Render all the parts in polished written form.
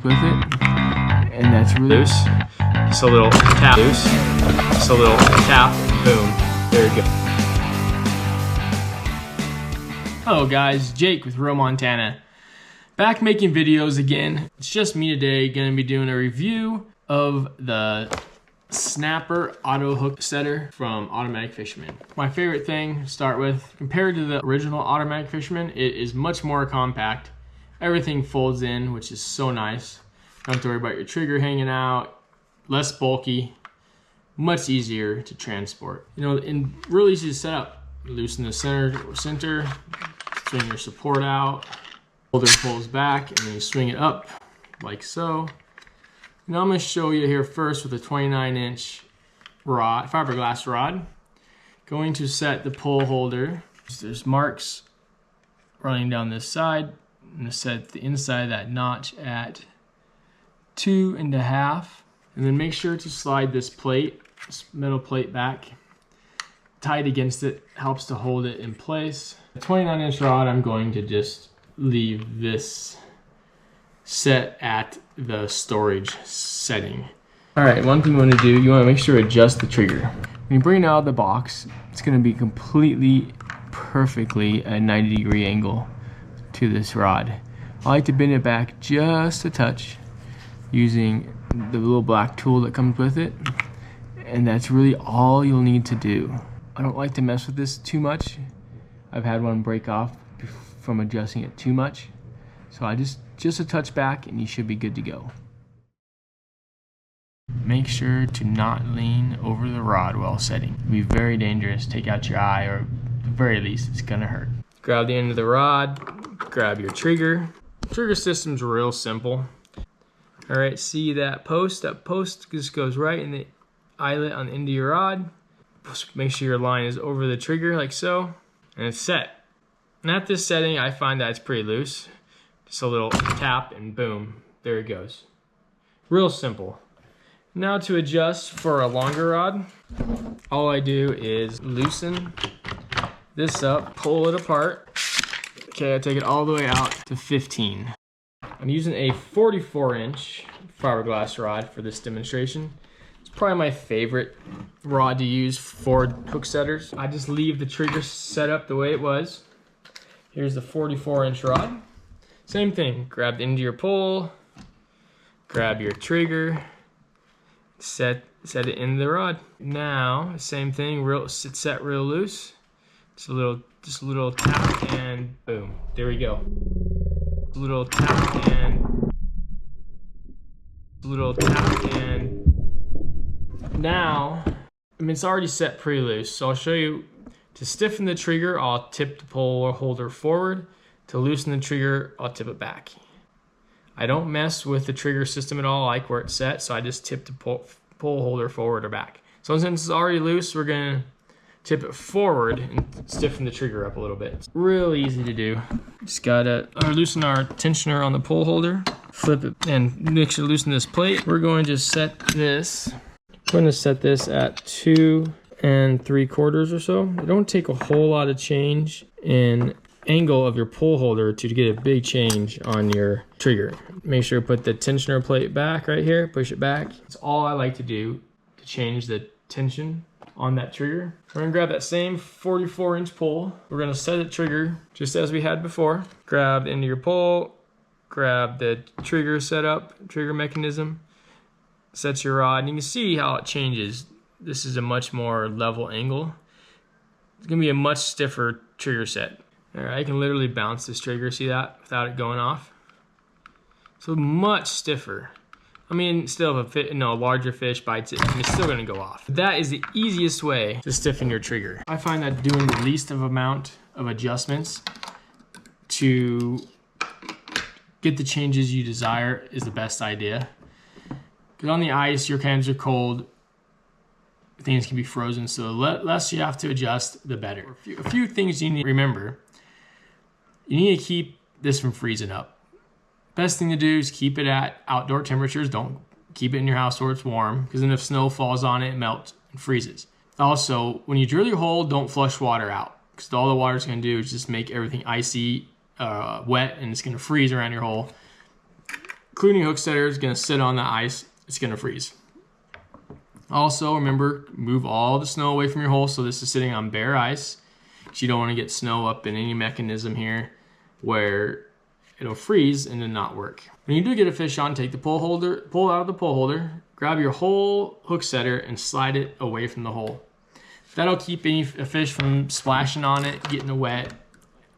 comes with it, and that's really loose. Just a little tap, loose. Just a little tap, boom. There you go. Hello guys, Jake with Real Montana. Back making videos again. It's just me today, gonna be doing a review of the Snapper Auto Hook Setter from Automatic Fisherman. My favorite thing to start with, compared to the original Automatic Fisherman, it is much more compact. Everything folds in, which is so nice. Don't have to worry about your trigger hanging out. Less bulky, much easier to transport. You know, and really easy to set up. Loosen the center, swing your support out. Holder pulls back, and then you swing it up like so. Now I'm going to show you here first with a 29-inch rod, fiberglass rod. Going to set the pole holder. There's marks running down this side. I'm going to set the inside of that notch at 2.5, and then make sure to slide this plate, this metal plate back. Tight against it helps to hold it in place. The 29-inch rod, I'm going to just leave this set at the storage setting. All right, one thing you want to do, you want to make sure to adjust the trigger. When you bring it out of the box, it's going to be completely, perfectly a 90-degree angle to this rod. I like to bend it back just a touch using the little black tool that comes with it, and that's really all you'll need to do. I don't like to mess with this too much. I've had one break off from adjusting it too much, so I just a touch back and you should be good to go. Make sure to not lean over the rod while setting. It'll be very dangerous. Take out your eye, or at the very least it's gonna hurt. Grab the end of the rod, grab your trigger. Trigger system's real simple. All right, see that post? That post just goes right in the eyelet on the end of your rod. Make sure your line is over the trigger like so, and it's set. And at this setting, I find that it's pretty loose. Just a little tap and boom, there it goes. Real simple. Now to adjust for a longer rod, all I do is loosen this up, pull it apart. Okay, I take it all the way out to 15. I'm using a 44-inch fiberglass rod for this demonstration. It's probably my favorite rod to use for hook setters. I just leave the trigger set up the way it was. Here's the 44-inch rod. Same thing, grab the end of your pole, grab your trigger, set it in the rod. Now, same thing, set real loose. Just a little tap and boom, there we go. A little tap and now, I mean, it's already set pretty loose, so I'll show you. To stiffen the trigger, I'll tip the pole holder forward. To loosen the trigger, I'll tip it back. I don't mess with the trigger system at all. I like where it's set, so I just tip the pole holder forward or back. So since it's already loose, we're gonna tip it forward and stiffen the trigger up a little bit. It's real easy to do. Just gotta loosen our tensioner on the pole holder, flip it, and make sure to loosen this plate. We're going to set this. I'm going to set this at 2 3/4 or so. It don't take a whole lot of change in angle of your pole holder to get a big change on your trigger. Make sure to put the tensioner plate back right here, push it back. It's all I like to do to change the tension on that trigger. We're gonna grab that same 44-inch pole. We're gonna set the trigger just as we had before. Grab the end of your pole, grab the trigger setup, trigger mechanism, set your rod, and you can see how it changes. This is a much more level angle. It's gonna be a much stiffer trigger set. All right, I can literally bounce this trigger, see that, without it going off. So much stiffer. I mean, still if a larger fish bites it, it's still gonna go off. That is the easiest way to stiffen your trigger. I find that doing the least amount of adjustments to get the changes you desire is the best idea. Because on the ice, your hands are cold, things can be frozen, so the less you have to adjust, the better. A few things you need to remember. You need to keep this from freezing up. Best thing to do is keep it at outdoor temperatures. Don't keep it in your house where it's warm, because then if snow falls on it, it melts and freezes. Also, when you drill your hole, don't flush water out, because all the water is going to do is just make everything icy, wet, and it's going to freeze around your hole. including hook setter, is going to sit on the ice. It's going to freeze. Also, remember, move all the snow away from your hole. So this is sitting on bare ice. You don't want to get snow up in any mechanism here where it'll freeze and then not work. When you do get a fish on, take the pull out of the pull holder, grab your whole hook setter and slide it away from the hole. That'll keep a fish from splashing on it, getting wet,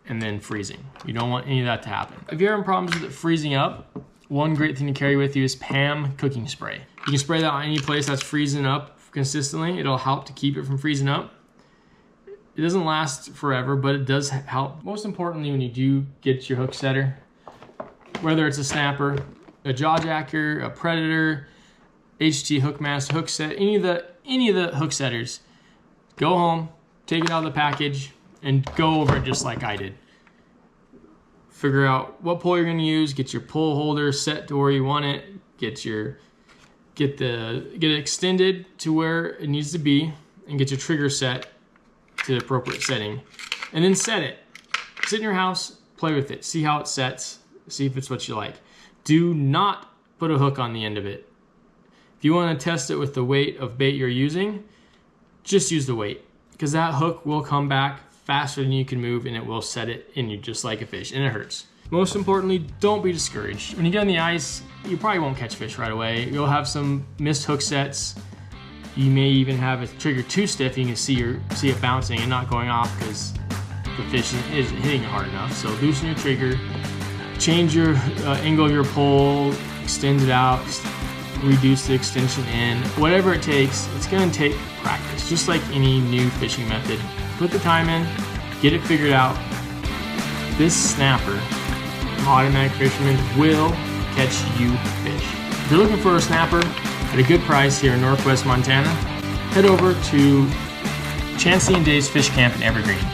and then freezing. You don't want any of that to happen. If you're having problems with it freezing up, one great thing to carry with you is PAM cooking spray. You can spray that on any place that's freezing up consistently. It'll help to keep it from freezing up. It doesn't last forever, but it does help. Most importantly, when you do get your hook setter, whether it's a snapper, a jawjacker, a predator, HT Hookmaster hook set, any of the hook setters, go home, take it out of the package, and go over it just like I did. Figure out what pole you're going to use, get your pole holder set to where you want it, get it extended to where it needs to be, and get your trigger set to the appropriate setting, and then set it. Sit in your house, play with it, see how it sets, see if it's what you like. Do not put a hook on the end of it. If you want to test it with the weight of bait you're using, just use the weight, because that hook will come back faster than you can move, and it will set it in you just like a fish, and it hurts. Most importantly, don't be discouraged. When you get on the ice, you probably won't catch fish right away. You'll have some missed hook sets. You may even have a trigger too stiff. You can see it bouncing and not going off because the fish isn't hitting it hard enough. So loosen your trigger, change your angle of your pole, extend it out, reduce the extension in. Whatever it takes, it's going to take practice, just like any new fishing method. Put the time in, get it figured out. This snapper, Automatic Fisherman, will catch you fish. If you're looking for a snapper at a good price here in Northwest Montana, head over to Chancey and Dave's Fish Camp in Evergreen.